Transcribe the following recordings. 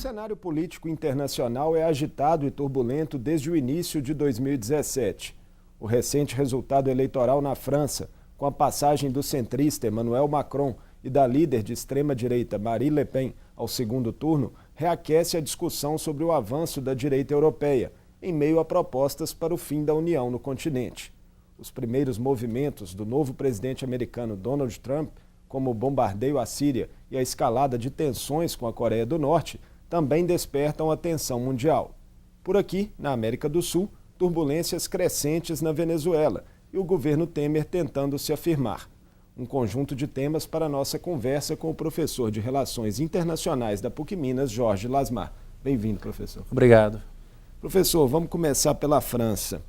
cenário político internacional é agitado e turbulento desde o início de 2017. O recente resultado eleitoral na França, com a passagem do centrista Emmanuel Macron e da líder de extrema-direita Marine Le Pen ao segundo turno, reaquece a discussão sobre o avanço da direita europeia, em meio a propostas para o fim da União no continente. Os primeiros movimentos do novo presidente americano Donald Trump, como o bombardeio à Síria e a escalada de tensões com a Coreia do Norte, também despertam a atenção mundial. Por aqui, na América do Sul, turbulências crescentes na Venezuela e o governo Temer tentando se afirmar. Um conjunto de temas para a nossa conversa com o professor de Relações Internacionais da PUC-Minas, Jorge Lasmar. Bem-vindo, professor. Obrigado. Professor, vamos começar pela França.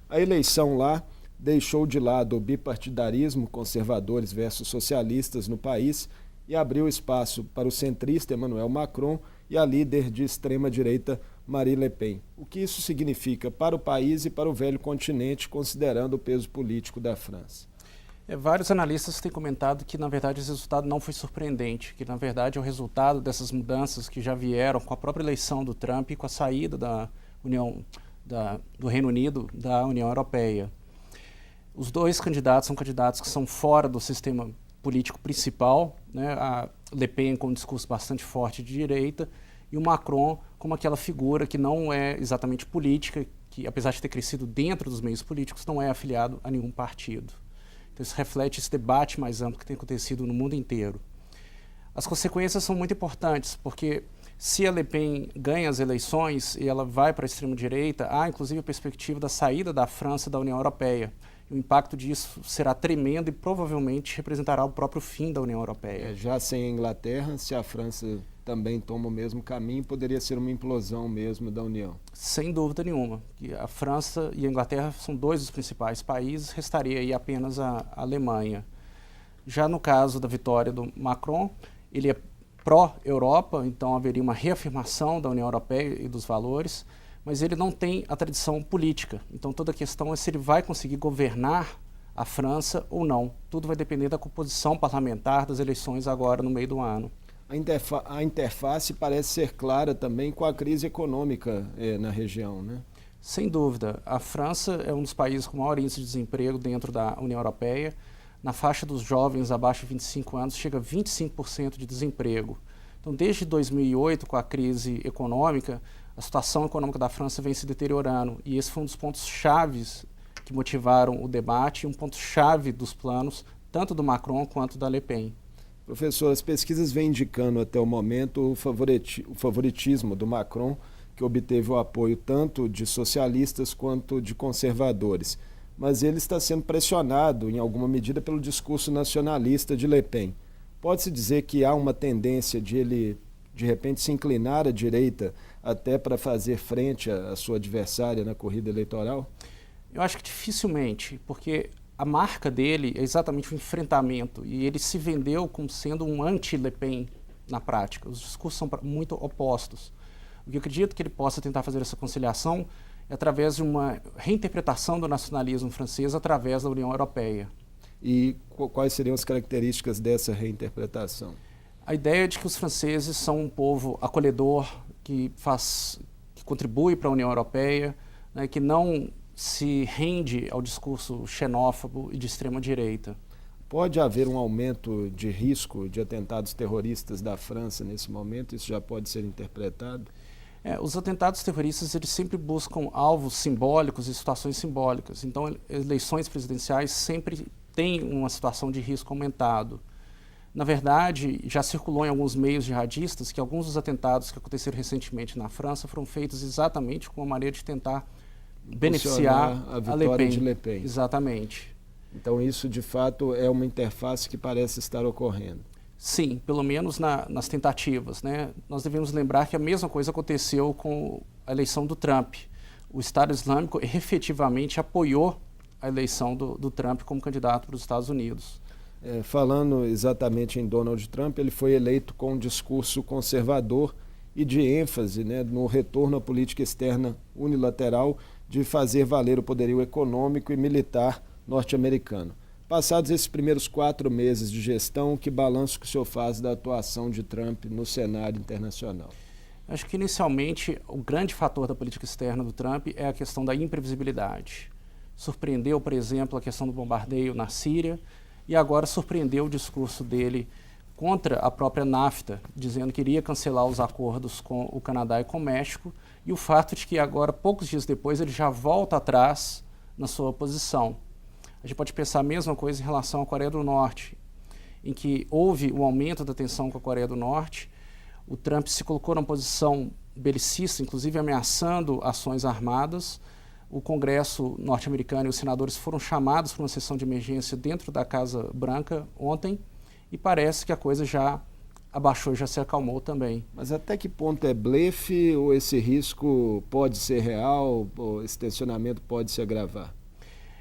A eleição lá deixou de lado o bipartidarismo, conservadores versus socialistas no país, e abriu espaço para o centrista Emmanuel Macron e a líder de extrema-direita Marine Le Pen. O que isso significa para o país e para o velho continente, considerando o peso político da França? Vários analistas têm comentado que, na verdade, esse resultado não foi surpreendente, que, na verdade, é o resultado dessas mudanças que já vieram com a própria eleição do Trump e com a saída do Reino Unido da União Europeia. Os dois candidatos são candidatos que são fora do sistema político principal, né? A Le Pen com um discurso bastante forte de direita e o Macron como aquela figura que não é exatamente política, que apesar de ter crescido dentro dos meios políticos, não é afiliado a nenhum partido. Então isso reflete esse debate mais amplo que tem acontecido no mundo inteiro. As consequências são muito importantes, porque se a Le Pen ganha as eleições e ela vai para a extrema-direita, há inclusive a perspectiva da saída da França da União Europeia. O impacto disso será tremendo e provavelmente representará o próprio fim da União Europeia. Já sem a Inglaterra, se a França também toma o mesmo caminho, poderia ser uma implosão mesmo da União. Sem dúvida nenhuma. A França e a Inglaterra são dois dos principais países, restaria aí apenas a Alemanha. Já no caso da vitória do Macron, ele é pró-Europa, então haveria uma reafirmação da União Europeia e dos valores, mas ele não tem a tradição política. Então toda a questão é se ele vai conseguir governar a França ou não. Tudo vai depender da composição parlamentar das eleições agora no meio do ano. A interface parece ser clara também com a crise econômica na região, né? Sem dúvida. A França é um dos países com maior índice de desemprego dentro da União Europeia. Na faixa dos jovens abaixo de 25 anos chega a 25% de desemprego. Então desde 2008, com a crise econômica, a situação econômica da França vem se deteriorando e esse foi um dos pontos chaves que motivaram o debate e um ponto-chave dos planos, tanto do Macron quanto da Le Pen. Professor, as pesquisas vêm indicando até o momento o favoritismo do Macron, que obteve o apoio tanto de socialistas quanto de conservadores. Mas ele está sendo pressionado, em alguma medida, pelo discurso nacionalista de Le Pen. Pode-se dizer que há uma tendência de ele, de repente, se inclinar à direita até para fazer frente à sua adversária na corrida eleitoral? Eu acho que dificilmente, porque a marca dele é exatamente o enfrentamento e ele se vendeu como sendo um anti-Le Pen na prática. Os discursos são muito opostos. O que eu acredito que ele possa tentar fazer essa conciliação é através de uma reinterpretação do nacionalismo francês através da União Europeia. E quais seriam as características dessa reinterpretação? A ideia de que os franceses são um povo acolhedor, que contribui para a União Europeia, né, que não se rende ao discurso xenófobo e de extrema-direita. Pode haver um aumento de risco de atentados terroristas da França nesse momento? Isso já pode ser interpretado? Os atentados terroristas eles sempre buscam alvos simbólicos e situações simbólicas. Então, eleições presidenciais sempre têm uma situação de risco aumentado. Na verdade, já circulou em alguns meios jihadistas que alguns dos atentados que aconteceram recentemente na França foram feitos exatamente com uma maneira de tentar beneficiar a vitória de Le Pen. Exatamente. Então isso, de fato, é uma interface que parece estar ocorrendo. Sim, pelo menos nas tentativas, né? Nós devemos lembrar que a mesma coisa aconteceu com a eleição do Trump. O Estado Islâmico efetivamente apoiou a eleição do Trump como candidato para os Estados Unidos. Falando exatamente em Donald Trump, ele foi eleito com um discurso conservador e de ênfase, né, no retorno à política externa unilateral de fazer valer o poderio econômico e militar norte-americano. Passados esses primeiros 4 meses de gestão, que balanço que o senhor faz da atuação de Trump no cenário internacional? Acho que, inicialmente, o grande fator da política externa do Trump é a questão da imprevisibilidade. Surpreendeu, por exemplo, a questão do bombardeio na Síria e agora surpreendeu o discurso dele contra a própria NAFTA, dizendo que iria cancelar os acordos com o Canadá e com o México, e o fato de que agora, poucos dias depois, ele já volta atrás na sua posição. A gente pode pensar a mesma coisa em relação à Coreia do Norte, em que houve um aumento da tensão com a Coreia do Norte. O Trump se colocou numa posição belicista, inclusive ameaçando ações armadas. O Congresso norte-americano e os senadores foram chamados para uma sessão de emergência dentro da Casa Branca ontem e parece que a coisa já abaixou, já se acalmou também. Mas até que ponto é blefe ou esse risco pode ser real, ou esse tensionamento pode se agravar?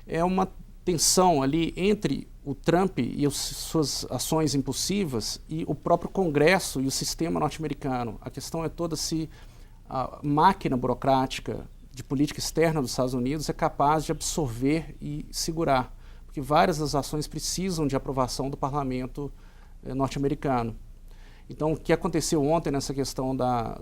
É uma tensão ali entre o Trump e suas ações impulsivas e o próprio Congresso e o sistema norte-americano. A questão é toda se a máquina burocrática de política externa dos Estados Unidos é capaz de absorver e segurar, porque várias das ações precisam de aprovação do parlamento norte-americano. Então, o que aconteceu ontem nessa questão da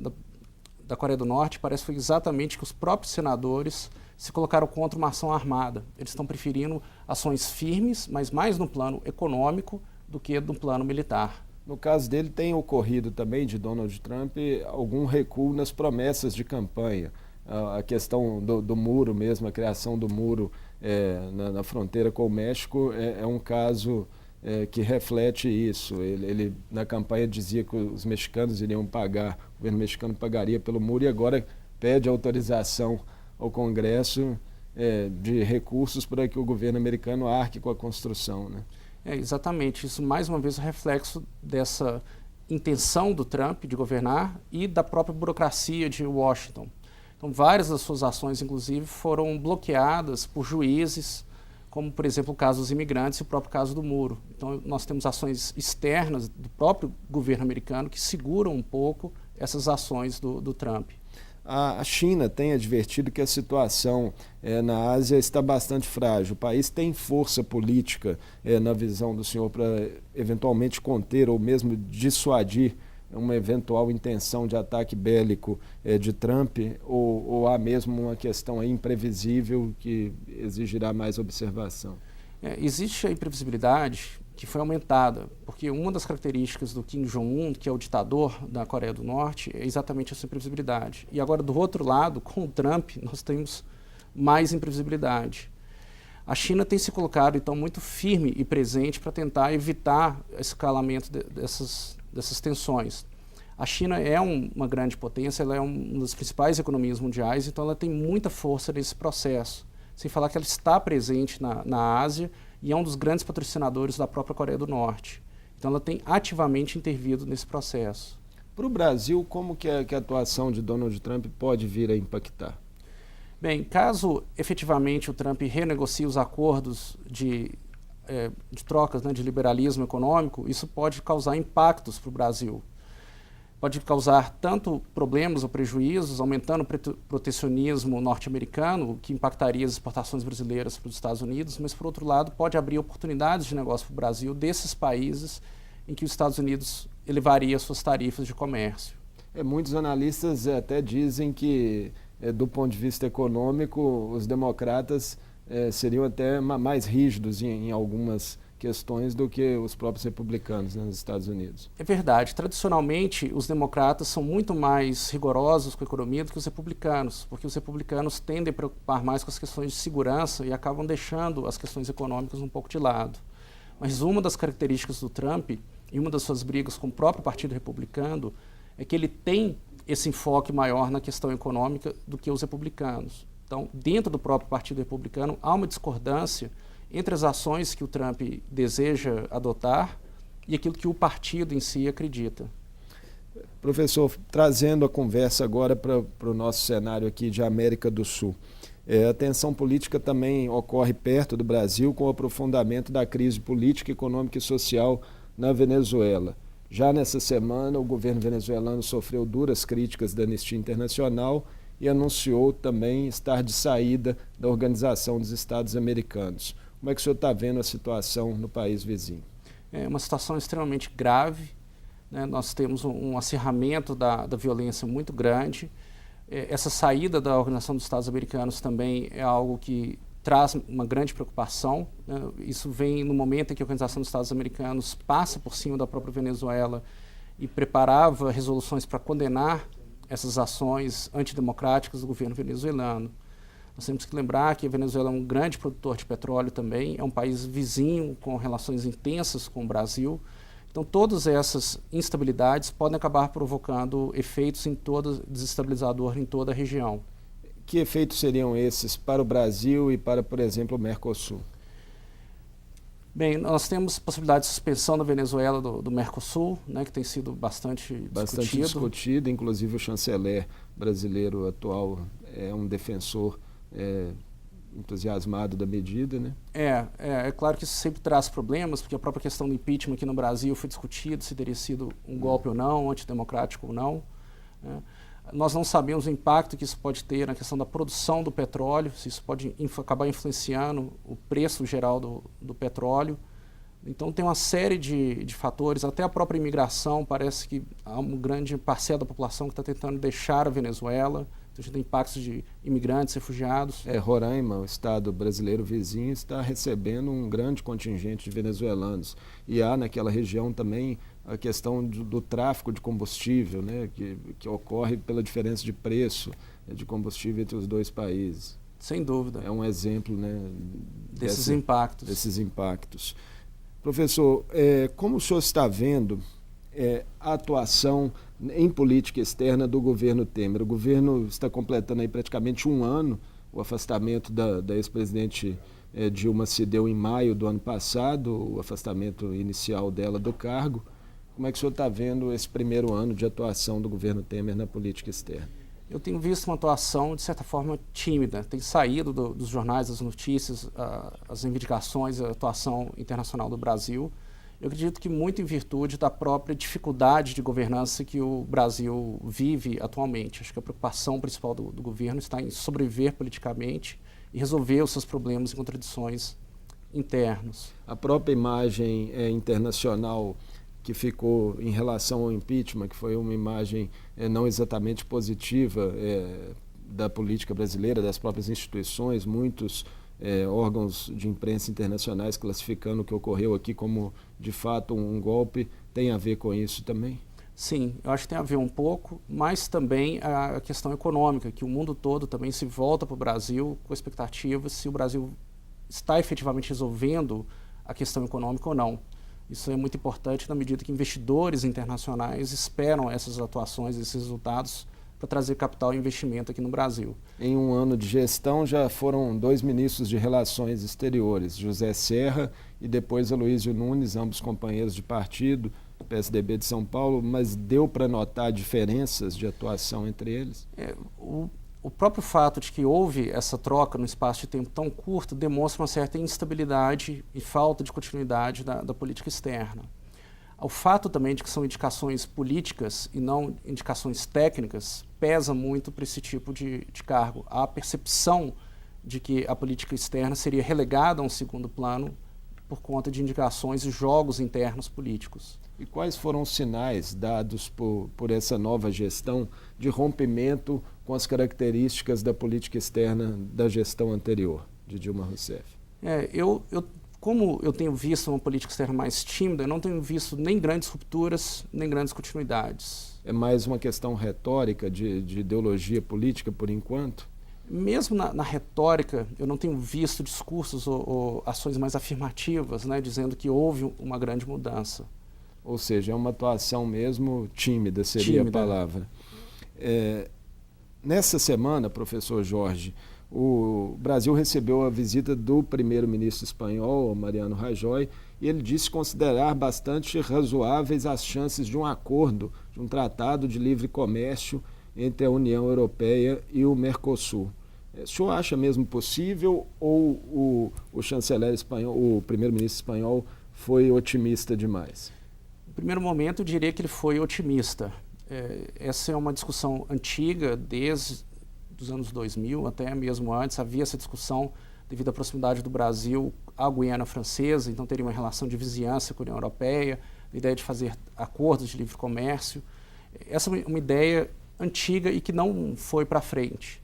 Coreia do Norte parece que foi exatamente que os próprios senadores se colocaram contra uma ação armada. Eles estão preferindo ações firmes, mas mais no plano econômico do que no plano militar. No caso dele, tem ocorrido também, de Donald Trump, algum recuo nas promessas de campanha. A questão do muro mesmo, a criação do muro na fronteira com o México é um caso que reflete isso. Ele, na campanha, dizia que os mexicanos iriam pagar, o governo mexicano pagaria pelo muro, e agora pede autorização ao Congresso de recursos para que o governo americano arque com a construção, né? Exatamente. Isso, mais uma vez, é reflexo dessa intenção do Trump de governar e da própria burocracia de Washington. Então, várias das suas ações, inclusive, foram bloqueadas por juízes, como, por exemplo, o caso dos imigrantes e o próprio caso do muro. Então, nós temos ações externas do próprio governo americano que seguram um pouco essas ações do Trump. A China tem advertido que a situação na Ásia está bastante frágil. O país tem força política, na visão do senhor, para eventualmente conter ou mesmo dissuadir uma eventual intenção de ataque bélico de Trump, ou há mesmo uma questão imprevisível que exigirá mais observação? Existe a imprevisibilidade que foi aumentada, porque uma das características do Kim Jong-un, que é o ditador da Coreia do Norte, é exatamente essa imprevisibilidade. E agora, do outro lado, com o Trump, nós temos mais imprevisibilidade. A China tem se colocado, então, muito firme e presente para tentar evitar esse escalamento dessas tensões. A China é uma grande potência, ela é uma das principais economias mundiais, então ela tem muita força nesse processo. Sem falar que ela está presente na Ásia e é um dos grandes patrocinadores da própria Coreia do Norte. Então ela tem ativamente intervido nesse processo. Para o Brasil, como que a atuação de Donald Trump pode vir a impactar? Bem, caso efetivamente o Trump renegocie os acordos de trocas, né, de liberalismo econômico, isso pode causar impactos para o Brasil. Pode causar tanto problemas ou prejuízos, aumentando o protecionismo norte-americano, que impactaria as exportações brasileiras para os Estados Unidos, mas, por outro lado, pode abrir oportunidades de negócio para o Brasil desses países em que os Estados Unidos elevaria suas tarifas de comércio. Muitos analistas até dizem que, do ponto de vista econômico, os democratas seriam até mais rígidos em algumas questões do que os próprios republicanos nos Estados Unidos. É verdade. Tradicionalmente, os democratas são muito mais rigorosos com a economia do que os republicanos, porque os republicanos tendem a preocupar mais com as questões de segurança e acabam deixando as questões econômicas um pouco de lado. Mas uma das características do Trump e uma das suas brigas com o próprio Partido Republicano é que ele tem esse enfoque maior na questão econômica do que os republicanos. Então, dentro do próprio Partido Republicano, há uma discordância entre as ações que o Trump deseja adotar e aquilo que o partido em si acredita. Professor, trazendo a conversa agora para o nosso cenário aqui de América do Sul. A tensão política também ocorre perto do Brasil com o aprofundamento da crise política, econômica e social na Venezuela. Já nessa semana, o governo venezuelano sofreu duras críticas da Anistia Internacional e anunciou também estar de saída da Organização dos Estados Americanos. Como é que o senhor está vendo a situação no país vizinho? É uma situação extremamente grave, né? Nós temos um acirramento da violência muito grande. Essa saída da Organização dos Estados Americanos também é algo que traz uma grande preocupação, né? Isso vem no momento em que a Organização dos Estados Americanos passa por cima da própria Venezuela e preparava resoluções para condenar essas ações antidemocráticas do governo venezuelano. Nós temos que lembrar que a Venezuela é um grande produtor de petróleo também, é um país vizinho com relações intensas com o Brasil. Então, todas essas instabilidades podem acabar provocando efeitos desestabilizador em toda a região. Que efeitos seriam esses para o Brasil e para, por exemplo, o Mercosul? Bem, nós temos possibilidade de suspensão da Venezuela do Mercosul, né, que tem sido bastante discutido. Inclusive o chanceler brasileiro atual é um defensor entusiasmado da medida, né? É claro que isso sempre traz problemas, porque a própria questão do impeachment aqui no Brasil foi discutido, se teria sido um golpe ou não, antidemocrático ou não, né? Nós não sabemos o impacto que isso pode ter na questão da produção do petróleo, se isso pode acabar influenciando o preço geral do petróleo. Então tem uma série de fatores, até a própria imigração, parece que há uma grande parcela da população que está tentando deixar a Venezuela. Então a gente tem impactos de imigrantes, refugiados. Roraima, o estado brasileiro vizinho, está recebendo um grande contingente de venezuelanos. E há naquela região também a questão do tráfico de combustível, né, que ocorre pela diferença de preço de combustível entre os dois países. Sem dúvida. É um exemplo, né, desses impactos. Professor, como o senhor está vendo a atuação em política externa do governo Temer? O governo está completando aí praticamente um ano. O afastamento da ex-presidente Dilma se deu em maio do ano passado, o afastamento inicial dela do cargo. Como é que o senhor está vendo esse primeiro ano de atuação do governo Temer na política externa? Eu tenho visto uma atuação, de certa forma, tímida. Tem saído dos jornais, das notícias, as reivindicações, a atuação internacional do Brasil. Eu acredito que muito em virtude da própria dificuldade de governança que o Brasil vive atualmente. Acho que a preocupação principal do governo está em sobreviver politicamente e resolver os seus problemas e contradições internos. A própria imagem internacional que ficou em relação ao impeachment, que foi uma imagem não exatamente positiva da política brasileira, das próprias instituições, muitos órgãos de imprensa internacionais classificando o que ocorreu aqui como, de fato, um golpe, tem a ver com isso também? Sim, eu acho que tem a ver um pouco, mas também a questão econômica, que o mundo todo também se volta para o Brasil com expectativa se o Brasil está efetivamente resolvendo a questão econômica ou não. Isso é muito importante na medida que investidores internacionais esperam essas atuações, esses resultados, para trazer capital e investimento aqui no Brasil. Em um ano de gestão já foram 2 ministros de Relações Exteriores, José Serra e depois Aloysio Nunes, ambos companheiros de partido, PSDB de São Paulo, mas deu para notar diferenças de atuação entre eles? O próprio fato de que houve essa troca num espaço de tempo tão curto demonstra uma certa instabilidade e falta de continuidade da política externa. O fato também de que são indicações políticas e não indicações técnicas pesa muito para esse tipo de cargo. Há a percepção de que a política externa seria relegada a um segundo plano por conta de indicações e jogos internos políticos. E quais foram os sinais dados por essa nova gestão de rompimento com as características da política externa da gestão anterior, de Dilma Rousseff? Como eu tenho visto uma política externa mais tímida, eu não tenho visto nem grandes rupturas, nem grandes continuidades. É mais uma questão retórica de ideologia política, por enquanto? Mesmo na retórica, eu não tenho visto discursos ou ações mais afirmativas, né, dizendo que houve uma grande mudança. Ou seja, é uma atuação mesmo tímida, seria a palavra. Nessa semana, professor Jorge, o Brasil recebeu a visita do primeiro-ministro espanhol, Mariano Rajoy, e ele disse considerar bastante razoáveis as chances de um acordo, de um tratado de livre comércio entre a União Europeia e o Mercosul. O senhor acha mesmo possível ou o chanceler espanhol, o primeiro-ministro espanhol, foi otimista demais? No primeiro momento, eu diria que ele foi otimista. Essa é uma discussão antiga, desde os anos 2000, até mesmo antes, havia essa discussão devido à proximidade do Brasil à Guiana Francesa, então teria uma relação de vizinhança com a União Europeia, a ideia de fazer acordos de livre comércio. Essa é uma ideia antiga e que não foi para frente.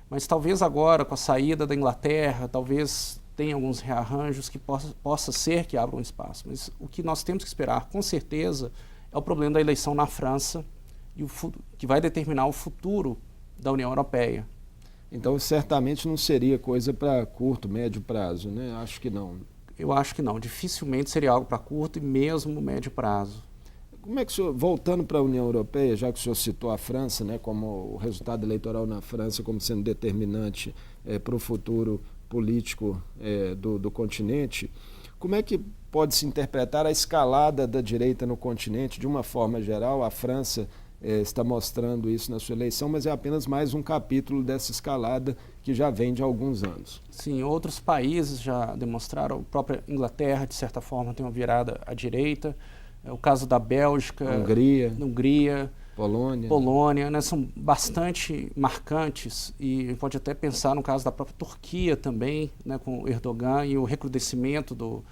Mas talvez agora, com a saída da Inglaterra, talvez tenha alguns rearranjos que possa ser que abram espaço. Mas o que nós temos que esperar, com certeza, é o problema da eleição na França, e que vai determinar o futuro da União Europeia. Então, certamente não seria coisa para curto, médio prazo, né? Acho que não. Eu acho que não. Dificilmente seria algo para curto e mesmo médio prazo. Como é que o senhor, voltando para a União Europeia, já que o senhor citou a França, né, como o resultado eleitoral na França como sendo determinante para o futuro político do continente, como é que pode se interpretar a escalada da direita no continente de uma forma geral? A França está mostrando isso na sua eleição, mas é apenas mais um capítulo dessa escalada que já vem de alguns anos. Sim, outros países já demonstraram, a própria Inglaterra, de certa forma, tem uma virada à direita. O caso da Bélgica, Hungria, Polônia, né, são bastante marcantes, e a gente pode até pensar no caso da própria Turquia também, né, com o Erdogan, e o recrudescimento do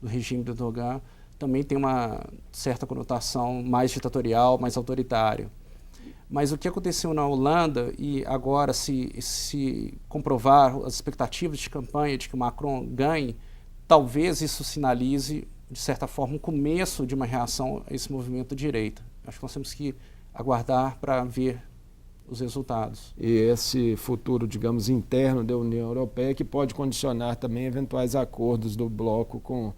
regime do Erdogan também tem uma certa conotação mais ditatorial, mais autoritária. Mas o que aconteceu na Holanda, e agora se comprovar as expectativas de campanha de que o Macron ganhe, talvez isso sinalize, de certa forma, um começo de uma reação a esse movimento de direita. Acho que nós temos que aguardar para ver os resultados. E esse futuro, digamos, interno da União Europeia que pode condicionar também eventuais acordos do bloco com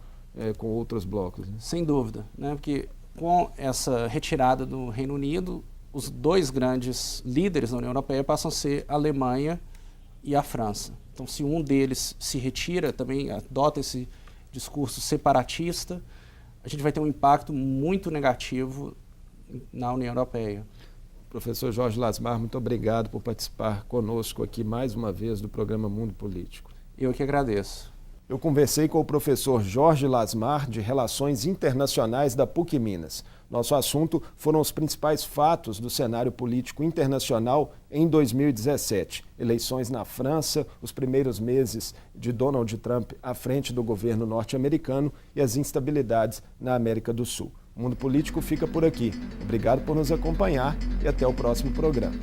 outros blocos. Né? Sem dúvida, né? Porque com essa retirada do Reino Unido, os dois grandes líderes da União Europeia passam a ser a Alemanha e a França. Então, se um deles se retira, também adota esse discurso separatista, a gente vai ter um impacto muito negativo na União Europeia. Professor Jorge Lasmar, muito obrigado por participar conosco aqui mais uma vez do programa Mundo Político. Eu que agradeço. Eu conversei com o professor Jorge Lasmar, de Relações Internacionais da PUC Minas. Nosso assunto foram os principais fatos do cenário político internacional em 2017. Eleições na França, os primeiros meses de Donald Trump à frente do governo norte-americano e as instabilidades na América do Sul. O Mundo Político fica por aqui. Obrigado por nos acompanhar e até o próximo programa.